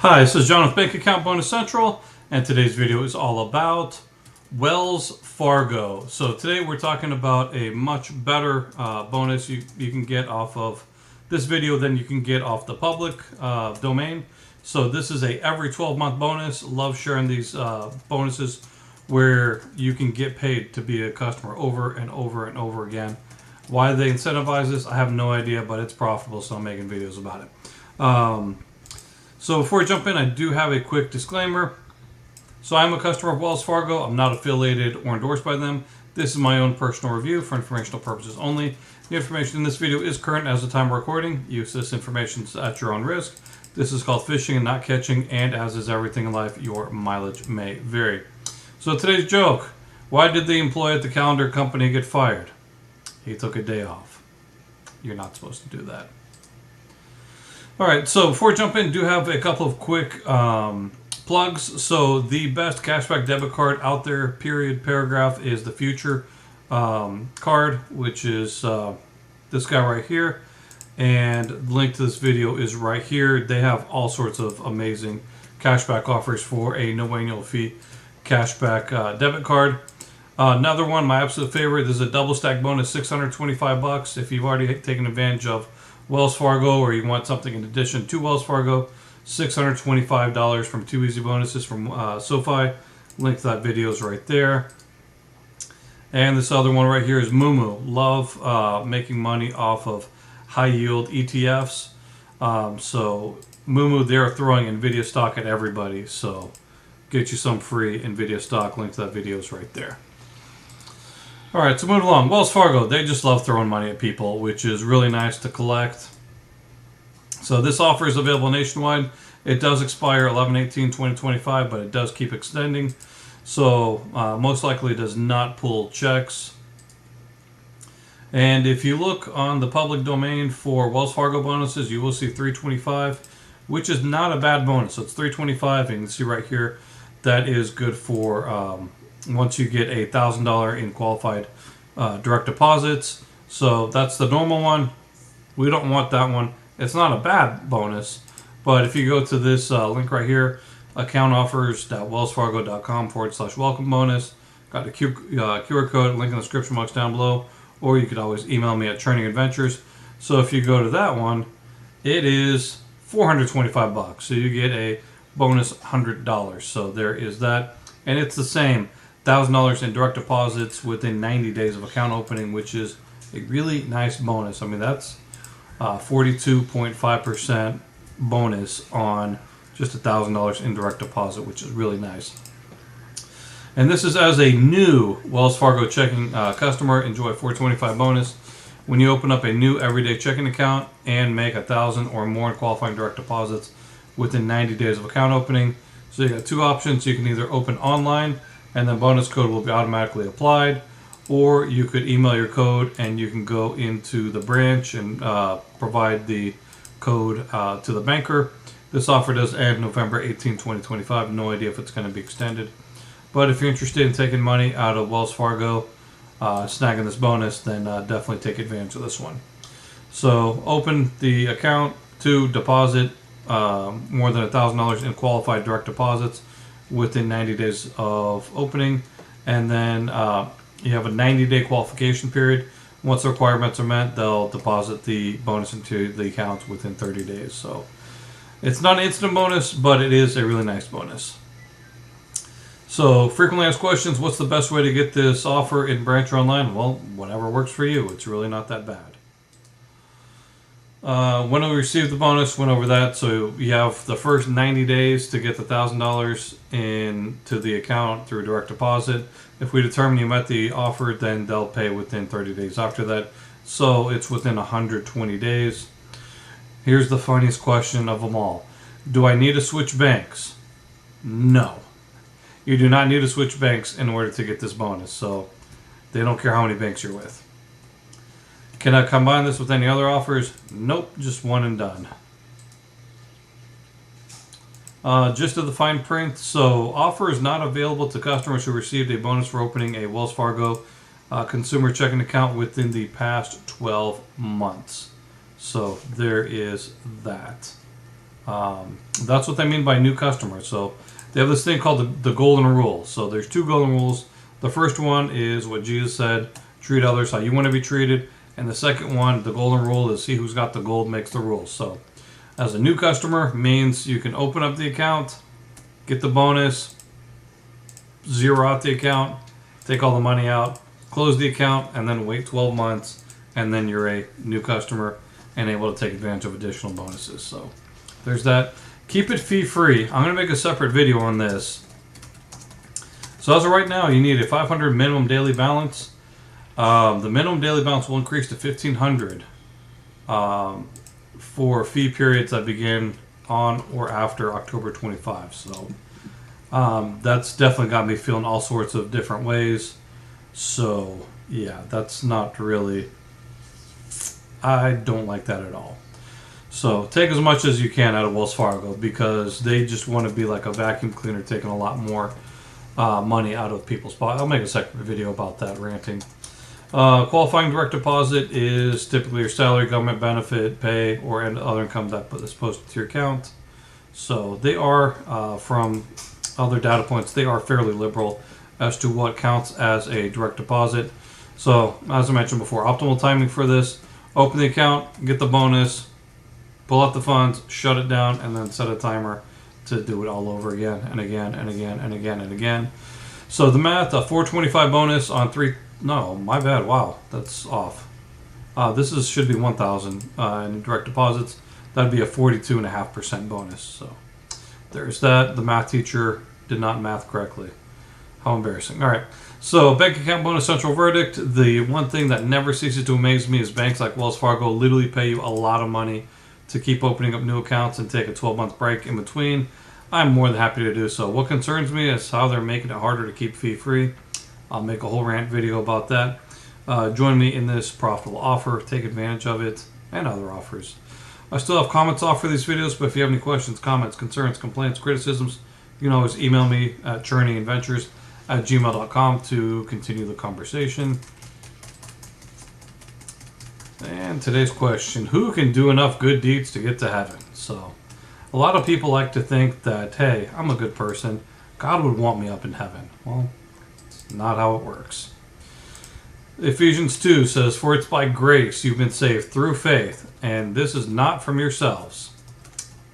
Hi, this is John with Bank Account Bonus Central, and today's video is all about Wells Fargo. So today we're talking about a much better bonus you can get off of this video than you can get off the public domain. So this is a every 12-month bonus. Love sharing these bonuses where you can get paid to be a customer over and over and over again. Why they incentivize this, I have no idea, but it's profitable, so I'm making videos about it. So before we jump in, I do have a quick disclaimer. So I'm a customer of Wells Fargo. I'm not affiliated or endorsed by them. This is my own personal review for informational purposes only. The information in this video is current as the time of recording. Use this information at your own risk. This is called fishing and not catching, and as is everything in life, your mileage may vary. So today's joke: why did the employee at the calendar company get fired? He took a day off. You're not supposed to do that. All right, so before we jump in, do have a couple of quick plugs. So the best cashback debit card out there, period, paragraph, is the Future card, which is this guy right here. And the link to this video is right here. They have all sorts of amazing cashback offers for a no annual fee cashback debit card. Another one, my absolute favorite, this is a double stack bonus, $625. If you've already taken advantage of Wells Fargo or you want something in addition to Wells Fargo, $625 from 2 easy bonuses from SoFi. Link to that video is right there. And this other one right here is MooMoo. Love making money off of high yield ETFs. So MooMoo, they're throwing NVIDIA stock at everybody. So get you some free NVIDIA stock. Link to that video is right there. All right, so moving along. Wells Fargo, they just love throwing money at people, which is really nice to collect. So this offer is available nationwide. It does expire 11/18/2025, but it does keep extending. So most likely does not pull checks. And if you look on the public domain for Wells Fargo bonuses, you will see 325, which is not a bad bonus. So it's 325, and you can see right here that is good for once you get $1,000 in qualified direct deposits. So that's the normal one. We don't want that one. It's not a bad bonus, but if you go to this link right here, accountoffers.wellsfargo.com/welcome bonus, got the QR code, link in the description box down below, or you could always email me at Training Adventures. So if you go to that one, it is $425. So you get a bonus $100. So there is that. And it's the same, $1,000 in direct deposits within 90 days of account opening, which is a really nice bonus. I mean, that's 42.5% bonus on just $1,000 in direct deposit, which is really nice. And this is as a new Wells Fargo checking customer. Enjoy a $425 bonus when you open up a new everyday checking account and make $1,000 or more in qualifying direct deposits within 90 days of account opening. So you got two options. You can either open online and the bonus code will be automatically applied, or you could email your code and you can go into the branch and provide the code to the banker. This offer does end November 18, 2025. No idea if it's going to be extended. But if you're interested in taking money out of Wells Fargo, snagging this bonus, then definitely take advantage of this one. So open the account to deposit more than $1,000 in qualified direct deposits within 90 days of opening, and then you have a 90-day qualification period. Once the requirements are met, they'll deposit the bonus into the account within 30 days. So it's not an instant bonus, but it is a really nice bonus. So frequently asked questions: what's the best way to get this offer in branch or online? Well, whatever works for you. It's really not that bad. When we receive the bonus, went over that. So you have the first 90 days to get the $1,000 into the account through direct deposit. If we determine you met the offer, then they'll pay within 30 days after that. So it's within 120 days. Here's the funniest question of them all: do I need to switch banks? No. You do not need to switch banks in order to get this bonus. So they don't care how many banks you're with. Can I combine this with any other offers? Nope, just one and done. Just to the fine print. So offer is not available to customers who received a bonus for opening a Wells Fargo consumer checking account within the past 12 months. So there is that. That's what they mean by new customers. So they have this thing called the golden rule. So there's two golden rules. The first one is what Jesus said, treat others how you want to be treated. And the second one, the golden rule, is he who's got the gold makes the rules. So as a new customer means you can open up the account, get the bonus, zero out the account, take all the money out, close the account, and then wait 12 months, and then you're a new customer and able to take advantage of additional bonuses. So there's that. Keep it fee-free. I'm going to make a separate video on this. So as of right now, you need a 500 minimum daily balance. The minimum daily balance will increase to 1,500 for fee periods that begin on or after October 25. So that's definitely got me feeling all sorts of different ways. So yeah, that's not really, I don't like that at all. So take as much as you can out of Wells Fargo, because they just want to be like a vacuum cleaner, taking a lot more money out of people's pockets. I'll make a separate video about that, ranting. Qualifying direct deposit is typically your salary, government benefit, pay, or other income that is posted to your account. So they are, from other data points, they are fairly liberal as to what counts as a direct deposit. So as I mentioned before, optimal timing for this: open the account, get the bonus, pull out the funds, shut it down, and then set a timer to do it all over again and again and again and again and again. So the math: a 425 bonus on three. No, my bad. Wow, that's off. This should be 1,000 in direct deposits. That'd be a 42.5% bonus. So there's that. The math teacher did not math correctly. How embarrassing. All right. So bank account bonus central verdict. The one thing that never ceases to amaze me is banks like Wells Fargo literally pay you a lot of money to keep opening up new accounts and take a 12-month break in between. I'm more than happy to do so. What concerns me is how they're making it harder to keep fee-free. I'll make a whole rant video about that. Join me in this profitable offer. Take advantage of it and other offers. I still have comments off for these videos, but if you have any questions, comments, concerns, complaints, criticisms, you can always email me at churningadventures@gmail.com to continue the conversation. And today's question: who can do enough good deeds to get to heaven? So a lot of people like to think that, hey, I'm a good person, God would want me up in heaven. Well, it's not how it works. Ephesians 2 says, for it's by grace you've been saved through faith, and this is not from yourselves.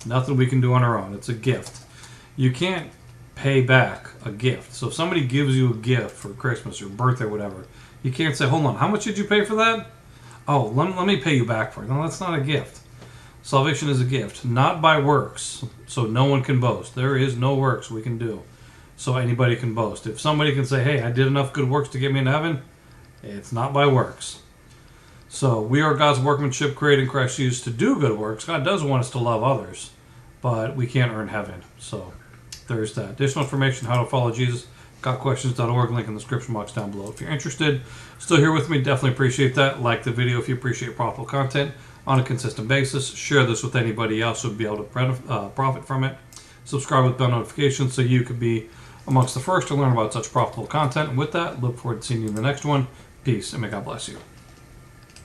Nothing we can do on our own. It's a gift. You can't pay back a gift. So if somebody gives you a gift for Christmas or birthday or whatever, you can't say, hold on, how much did you pay for that? Oh, let me pay you back for it. No, that's not a gift. Salvation is a gift, not by works, so no one can boast. There is no works we can do, so anybody can boast. If somebody can say, hey, I did enough good works to get me into heaven, it's not by works. So we are God's workmanship, created in Christ Jesus to do good works. God does want us to love others, but we can't earn heaven. So there's that. Additional information, how to follow Jesus, gotquestions.org, link in the description box down below. If you're interested, still here with me, definitely appreciate that. Like the video if you appreciate profitable content on a consistent basis. Share this with anybody else who would be able to profit from it. Subscribe with bell notifications so you could be amongst the first to learn about such profitable content. And with that, look forward to seeing you in the next one. Peace, and may God bless you.